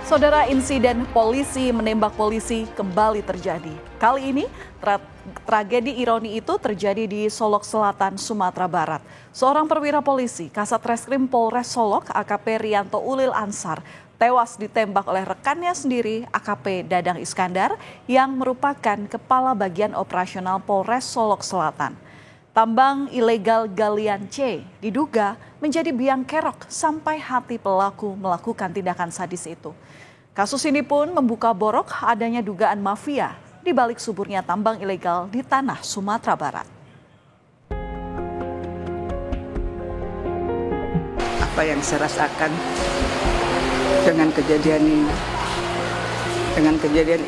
Saudara, insiden polisi menembak polisi kembali terjadi. Kali ini tragedi ironi itu terjadi di Solok Selatan, Sumatera Barat. Seorang perwira polisi Kasat Reskrim Polres Solok AKP Rianto Ulil Ansar tewas ditembak oleh rekannya sendiri AKP Dadang Iskandar yang merupakan kepala bagian operasional Polres Solok Selatan. Tambang ilegal galian C diduga menjadi biang kerok sampai hati pelaku melakukan tindakan sadis itu. Kasus ini pun membuka borok adanya dugaan mafia di balik suburnya tambang ilegal di tanah Sumatera Barat. Apa yang saya rasakan dengan kejadian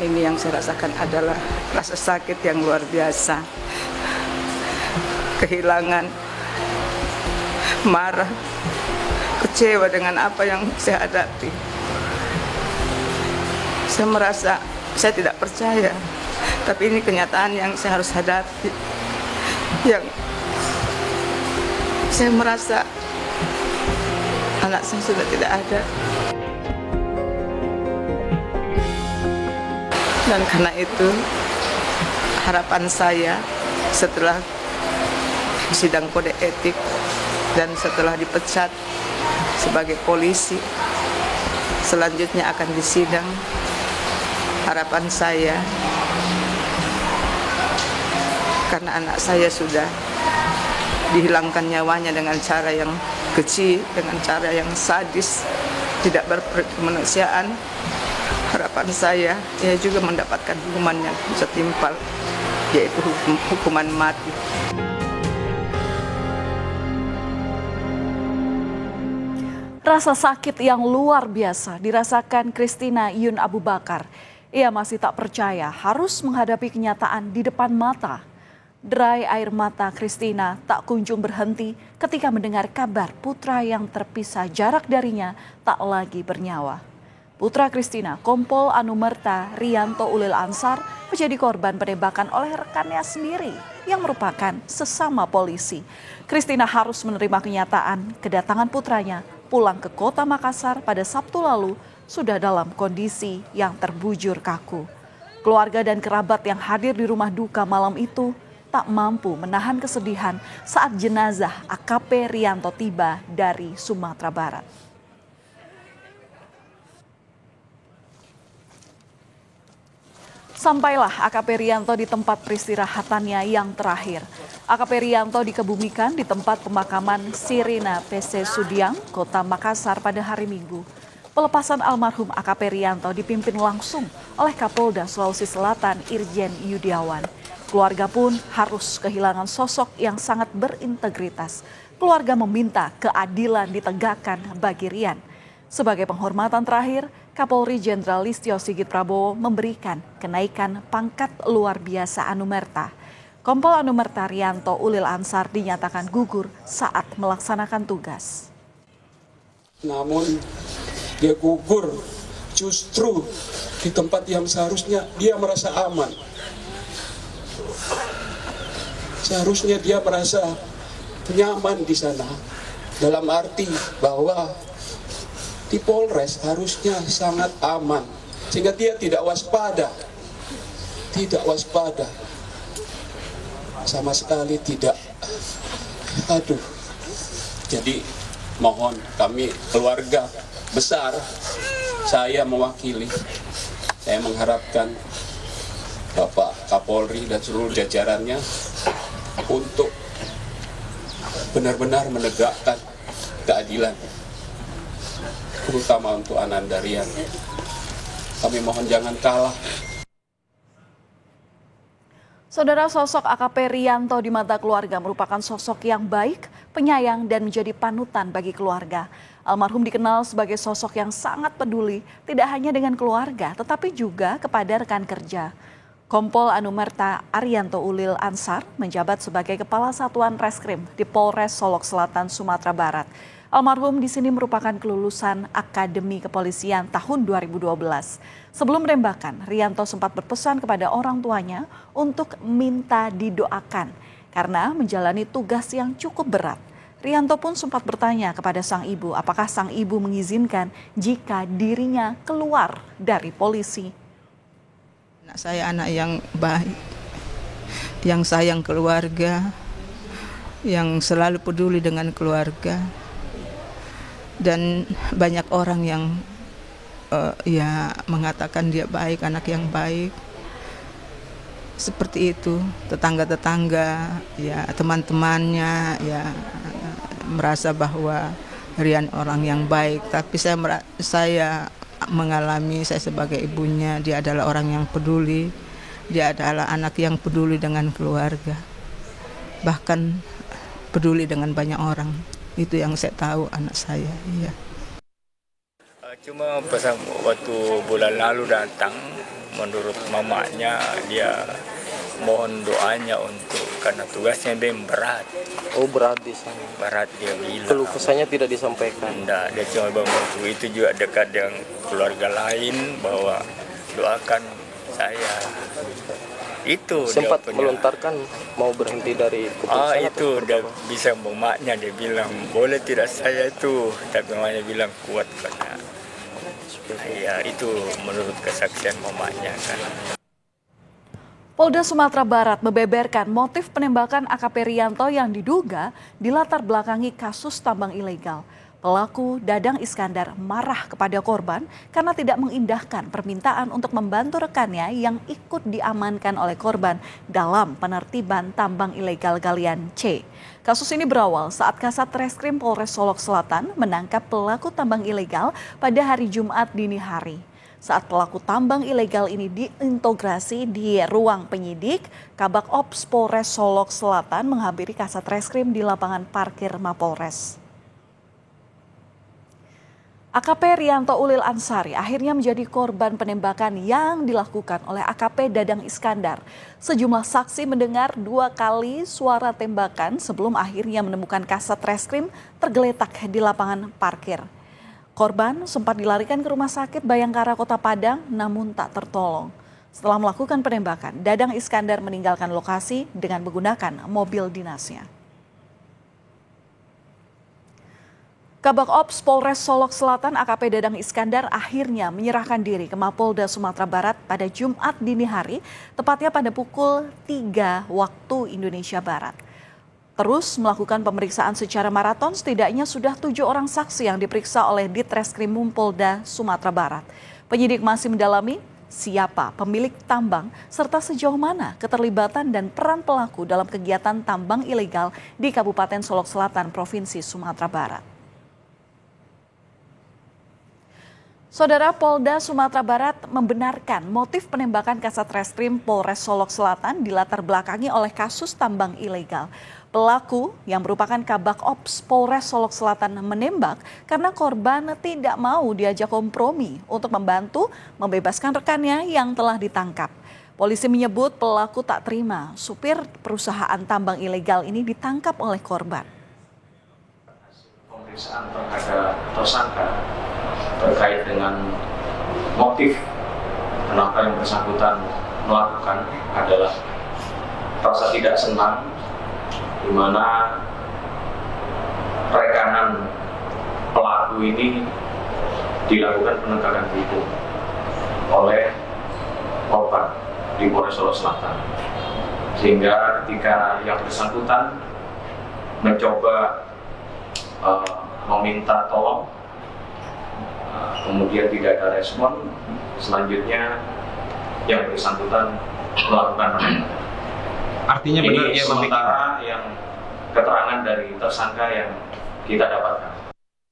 ini yang saya rasakan adalah rasa sakit yang luar biasa. Kehilangan, marah, kecewa dengan apa yang saya hadapi. Saya merasa saya tidak percaya, tapi ini kenyataan yang saya harus hadapi. Yang saya merasa anak saya sudah tidak ada. Dan karena itu harapan saya setelah sidang kode etik dan setelah dipecat sebagai polisi, selanjutnya akan disidang. Harapan saya, karena anak saya sudah dihilangkan nyawanya dengan cara yang keji, dengan cara yang sadis, tidak berkemanusiaan, harapan saya ia juga mendapatkan hukuman yang setimpal, yaitu hukuman mati. Rasa sakit yang luar biasa dirasakan Christina Yun Abu Bakar. Ia masih tak percaya harus menghadapi kenyataan di depan mata. Derai air mata Christina tak kunjung berhenti ketika mendengar kabar putra yang terpisah jarak darinya tak lagi bernyawa. Putra Christina, Kompol Anumerta Rianto Ulil Ansar, menjadi korban penembakan oleh rekannya sendiri yang merupakan sesama polisi. Christina harus menerima kenyataan kedatangan putranya pulang ke kota Makassar pada Sabtu lalu sudah dalam kondisi yang terbujur kaku. Keluarga dan kerabat yang hadir di rumah duka malam itu tak mampu menahan kesedihan saat jenazah AKP Rianto tiba dari Sumatera Barat. Sampailah AKP Rianto di tempat peristirahatannya yang terakhir. AKP Rianto dikebumikan di tempat pemakaman Sirina PC Sudiang, Kota Makassar pada hari Minggu. Pelepasan almarhum AKP Rianto dipimpin langsung oleh Kapolda Sulawesi Selatan Irjen Yudiawan. Keluarga pun harus kehilangan sosok yang sangat berintegritas. Keluarga meminta keadilan ditegakkan bagi Rian. Sebagai penghormatan terakhir, Kapolri Jenderal Listio Sigit Prabowo memberikan kenaikan pangkat luar biasa Anumerta. Kompol Anumerta Rianto Ulil Ansar dinyatakan gugur saat melaksanakan tugas. Namun dia gugur justru di tempat yang seharusnya dia merasa aman. Seharusnya dia merasa nyaman di sana. Dalam arti bahwa di Polres harusnya sangat aman. Sehingga dia tidak waspada. Tidak waspada. Sama sekali tidak. Aduh. Jadi mohon kami keluarga besar, saya mewakili, saya mengharapkan Bapak Kapolri dan seluruh jajarannya untuk benar-benar menegakkan keadilan, terutama untuk Ananda Rian. Kami mohon jangan kalah. Saudara, sosok AKP Rianto di mata keluarga merupakan sosok yang baik, penyayang, dan menjadi panutan bagi keluarga. Almarhum dikenal sebagai sosok yang sangat peduli, tidak hanya dengan keluarga, tetapi juga kepada rekan kerja. Kompol Anumerta Arianto Ulil Ansar menjabat sebagai Kepala Satuan Reskrim di Polres Solok Selatan, Sumatera Barat. Almarhum di sini merupakan kelulusan Akademi Kepolisian tahun 2012. Sebelum menembakkan, Rianto sempat berpesan kepada orang tuanya untuk minta didoakan karena menjalani tugas yang cukup berat. Rianto pun sempat bertanya kepada sang ibu apakah sang ibu mengizinkan jika dirinya keluar dari polisi. Anak saya anak yang baik, yang sayang keluarga, yang selalu peduli dengan keluarga. Dan banyak orang yang mengatakan dia baik, anak yang baik. Seperti itu, tetangga-tetangga, ya teman-temannya, ya merasa bahwa Rian orang yang baik. Tapi saya mengalami, saya sebagai ibunya, dia adalah orang yang peduli, dia adalah anak yang peduli dengan keluarga, bahkan peduli dengan banyak orang. Itu yang saya tahu anak saya. Iya. Cuma pas waktu bulan lalu datang, menurut mamanya dia mohon doanya untuk karena tugasnya bem berat. Oh, berat di sana. Berat dia bilang. Keluh kesahnya tidak disampaikan. Enggak, dia cuma bangun itu juga dekat dengan keluarga lain bahwa doakan saya. Itu sempat melontarkan mau berhenti dari kepolisian. Itu udah bisa mamanya dia bilang boleh tidak saya itu, tapi mamanya bilang kuat karena ya itu menurut kesaksian mamanya kan. Polda Sumatera Barat membeberkan motif penembakan AKP Rianto yang diduga dilatar belakangi kasus tambang ilegal. Pelaku Dadang Iskandar marah kepada korban karena tidak mengindahkan permintaan untuk membantu rekannya yang ikut diamankan oleh korban dalam penertiban tambang ilegal galian C. Kasus ini berawal saat Kasat Reskrim Polres Solok Selatan menangkap pelaku tambang ilegal pada hari Jumat dini hari. Saat pelaku tambang ilegal ini diintegrasi di ruang penyidik, Kabak Ops Polres Solok Selatan menghampiri Kasat Reskrim di lapangan parkir Mapolres. AKP Rianto Ulil Ansari akhirnya menjadi korban penembakan yang dilakukan oleh AKP Dadang Iskandar. Sejumlah saksi mendengar 2 kali suara tembakan sebelum akhirnya menemukan Kasat Reskrim tergeletak di lapangan parkir. Korban sempat dilarikan ke Rumah Sakit Bayangkara Kota Padang namun tak tertolong. Setelah melakukan penembakan, Dadang Iskandar meninggalkan lokasi dengan menggunakan mobil dinasnya. Kabak Ops Polres Solok Selatan AKP Dadang Iskandar akhirnya menyerahkan diri ke Mapolda Sumatera Barat pada Jumat dini hari, tepatnya pada pukul 3 waktu Indonesia Barat. Terus melakukan pemeriksaan secara maraton, setidaknya sudah 7 orang saksi yang diperiksa oleh Ditreskrimum Polda Sumatera Barat. Penyidik masih mendalami siapa pemilik tambang serta sejauh mana keterlibatan dan peran pelaku dalam kegiatan tambang ilegal di Kabupaten Solok Selatan, Provinsi Sumatera Barat. Saudara, Polda Sumatera Barat membenarkan motif penembakan Kasat Reskrim Polres Solok Selatan dilatar belakangi oleh kasus tambang ilegal. Pelaku yang merupakan Kabak Ops Polres Solok Selatan menembak karena korban tidak mau diajak kompromi untuk membantu membebaskan rekannya yang telah ditangkap. Polisi menyebut pelaku tak terima supir perusahaan tambang ilegal ini ditangkap oleh korban. Pemeriksaan terhadap tersangka terkait dengan motif kenapa yang bersangkutan melakukan adalah rasa tidak senang, di mana rekanan pelaku ini dilakukan penegakan hukum oleh korban di Polres Solok Selatan, sehingga ketika yang bersangkutan mencoba meminta tolong, kemudian tidak ada respon, selanjutnya yang bersangkutan melakukan penembakan. Artinya benar ini sementara yang keterangan dari tersangka yang kita dapatkan.